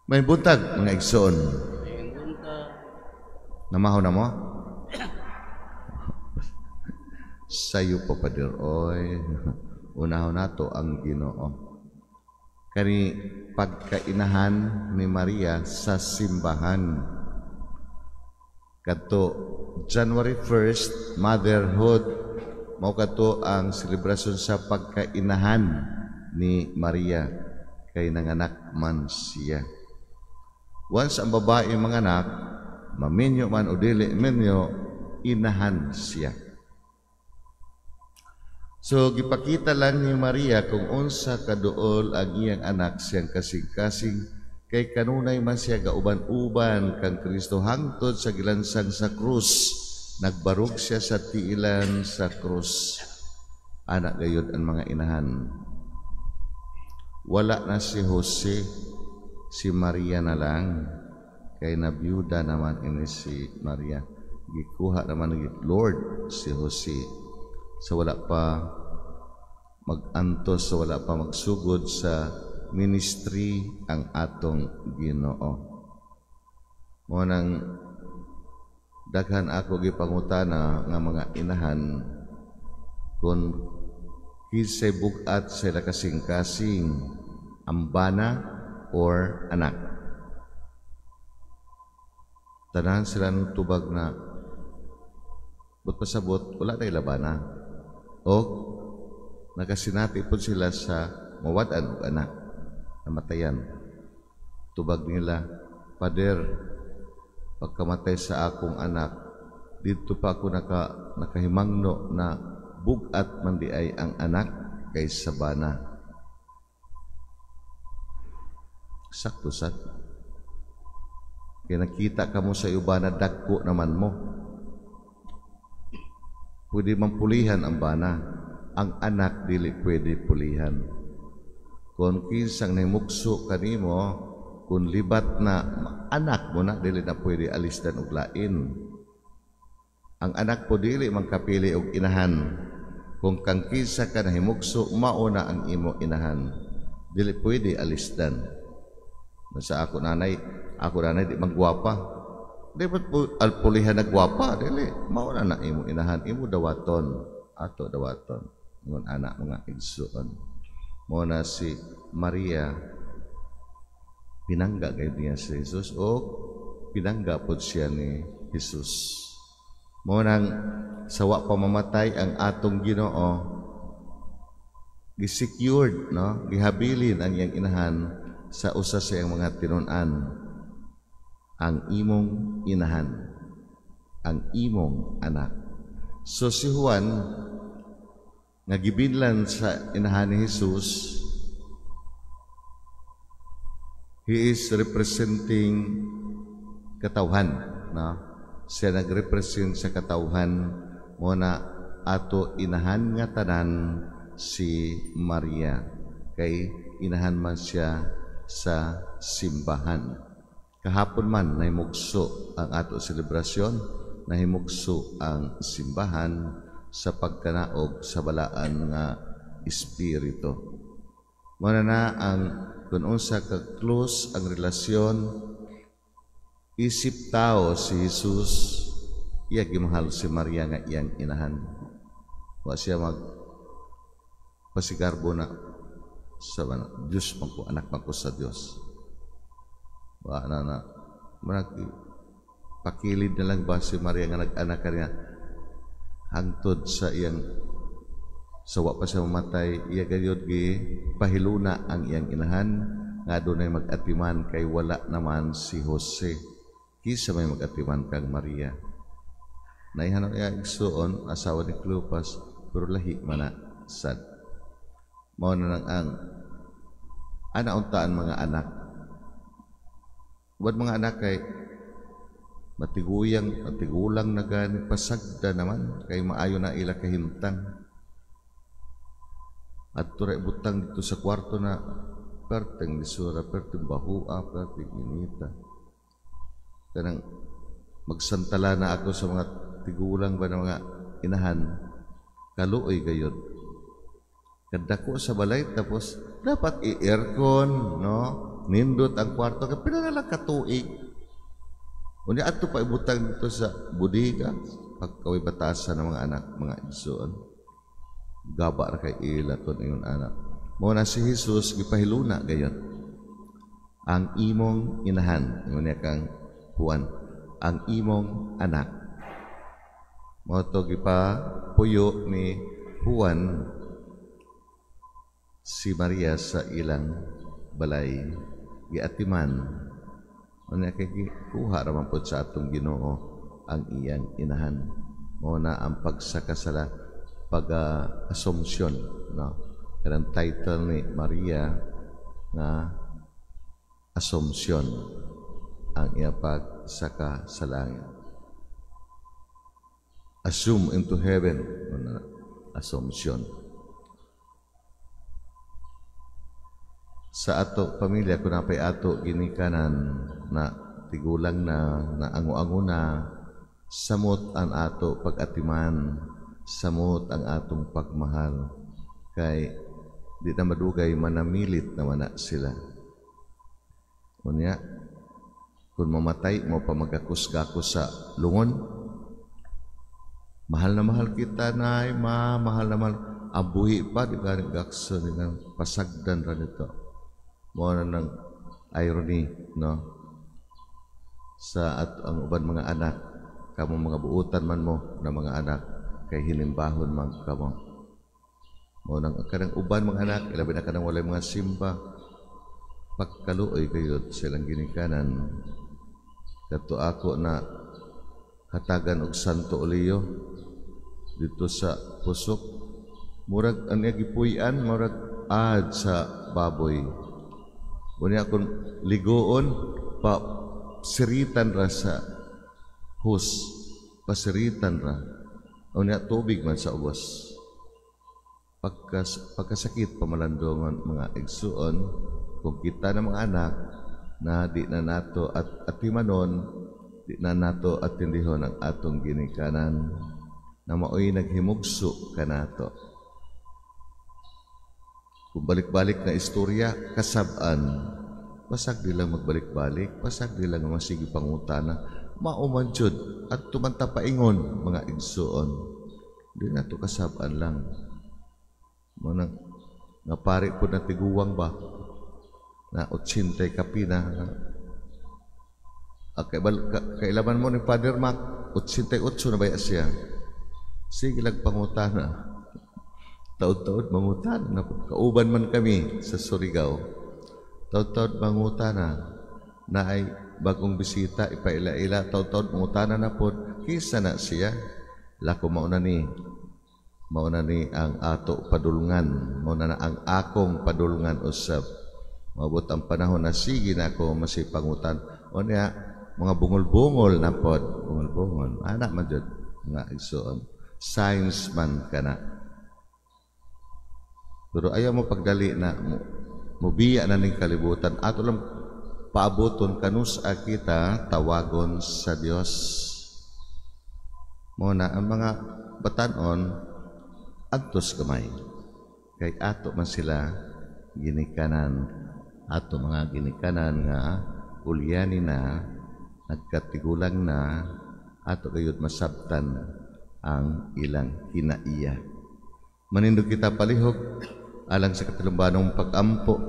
May buntag, mga igsoon. Namahaw na mo? Sayo pa padir, oy. Unahaw nato ang Ginoo. Kani pagkainahan ni Maria sa simbahan. Kadto January 1st, motherhood, mao kadto ang selebrasyon sa pagkainahan ni Maria kay nanganak man siya. Once ang babae manganak, maminyo man o dili minyo, inahan siya. So gipakita lang ni Maria kung unsa kaduol ang iyang anak siyang kasing-kasing kay kanunay man siya gauban-uban kang Kristo hangtod sa gilansang sa krus. Nagbarog siya sa tiilan sa krus. Anak gayud ang mga inahan. Wala na si Jose, si Maria na lang. Kay nabiyuda naman ini si Maria. Gikuha naman ni Lord si Jose. So wala pa mag-antos, so wala pa magsugod sa ministry ang atong Ginoo. Mo nang daghan ako gipangutana nga mga inahan kung kisay bugat sila kasing-kasing ambana or anak. Tanan sila ng tubag na but pasabot, wala tayo labana. O nakasinati po sila sa mawadan o anak, namatayan. Tubag nila, Pader, pagkamatay sa akong anak, dito pa ako nakahimangno na bugat man di ay ang anak kay sabana. Sakto-sak. Kaya nakita ka mo sa iba na dagko naman mo. Pwede mampulihan ang bana. Ang anak dili pwede pulihan. Kung kinsang namukso kanimo, kung libat na anak mo na, dili na pwede alisdan og lain. Ang anak po dili magkapili og inahan. Kung kang kinsa ka nahimukso, mauna ang imo inahan. Dili pwede alisdan. Sa ako nanay di magwapa. Di ba't alpulihan na gwapa? Dili, mauna na imo inahan, imo dawaton, ato dawaton. Ngun anak mga igsuon. Muna si Maria, pinangga kayo niya si Jesus o pinangga po siya ni Jesus. Munang sawa pa mamatay ang atong Ginoo, gisecured, no? Gihabilin ang iyang inahan sa usa sa iyang mga tinun-an. Ang imong inahan, ang imong anak. So si Juan, nagibinlan sa inahan ni Jesus, he is representing katawhan, no? Siya nagrepresent sa katawhan mo na ato inahan nga tanan si Maria, kay inahan man siya sa simbahan. Kahapon man nahimugso ang ato selebrasyon, nahimugso ang simbahan sa pagkanaog sa balaan nga espiritu. Muna na ang kung unsa ka close ang relasyon, isip tao si Jesus, iya gimahal si Maria nga iyang inahan. Wa siya mag pasigarbo na sa Diyos pangko, anak pangko sa Diyos. Wa na pakilid na lang ba si Maria nga nag-anak kaniya hangtod sa iyang sawa pa siya mamatay, iya gayud gi pahiluna ang iyang inahan nga dunay mag-atiman kay wala naman si Jose. Kisa may mag-atiman kang Maria. Naihanon iya igsuon asawa ni Cleopas pero lahi man na sad. Mao na lang ang anauntaan mga anak. Buat mga anak kay matigulang na gani pasagda naman kay maayo na ila kahimtang. At turay butang dito sa kwarto na perteng lisura, perteng bahua, perteng inita. Kanang magsantala na ako sa mga tigulang ba ng mga inahan, kaluoy gayod. Kadako sa balay tapos dapat i-aircon, no? nindot ang kwarto kay pila na lang katuig. Unya adto pa ibutang dito sa budiga pagkaway batasan ng mga anak, mga igsoon. Gaba ra kay ilaton ingon anak. Mao na si Jesus gipahiluna gayon. Ang imong inahan, ingon niya kang Juan, ang imong anak. Mao to gipapuyo ni Juan si Maria sa ilang balay giatiman. Unya kay kuha ra man pod sa atong Ginoo ang iyang inahan. Mao na ang pagsakasala pag-assumption, no? Kanang title ni Maria nga Assumption ang iya pagsaka sa langit. Assume into heaven, Assumption. Sa ato pamilya kung napay ato ginikanan na tigulang na ango-ango na, samot ang ato pag-atiman, samot ang atong pagmahal, kay di na madugay manamilit na mana sila. Kunya, kung mamatay mo pa magakus-gakus sa lungon, mahal na mahal kita na mahal na mahal, abuhi pa, di ba nagakso nilang pasagdan ra nito. Mo na ng irony, no? Sa at ang uban mga anak, kamo mga buutan man mo na mga anak, kay hinimbahon man kamo. Mo nang kanang uban mga anak, ilabi na kanang walay mga simba, pagkaluoy kayo silang ginikanan. Kato ako na hatagan og Santo Olio dito sa pusok, murag ang gipuy-an, murag ad sa baboy. Unya akong ligoon, pa siritan ra sa hus, pasiritan ra. Unya tubig man sa ubos. Pagkasakit pamalandongon mga igsuon, kung kita ng mga anak na di na nato at atimanon, di na nato atindihon ang atong ginikanan, na maoy naghimugso ka nato. Kung balik-balik na istorya, kasab-an, pasag nilang magbalik-balik, pasag nilang masigi pangutana, maumansyod at tumanta paingon mga igsuon. Di na ito kasab-an lang. Manang napari po na tiguwang ba na 80 kapina. Kailaman mo ni Father Mac, 88 na ba siya? Sige lang pangutana. Taod-taod mangutana na po. Kauban man kami sa Surigao. Taod-taod mangutana na ay bagong bisita, ipaila-ila. Taod-taod mangutana na po. Kisa na siya. Lako mauna ni ang ato padulungan. Mauna na ang akong padulungan usab. Mabot ang panahon na sige na ako masipangutan. O niya, mga bungol-bungol na po. Bungol-bungol. Anak man dyan. Nga igsoon. Science man ka na. Pero ayaw mo pagdali na mubiya na ning kalibutan. Ato lang paaboton kanus kita tawagon sa Dios. Muna ang mga batanon adtos gamay. Kay ato man sila ginikanan. Ato mga ginikanan nga ulyani na, nagkatigulang na, ato kayod masabtan ang ilang kinaiya. Manindog kita palihog alang sa katilumbanong pag-ampo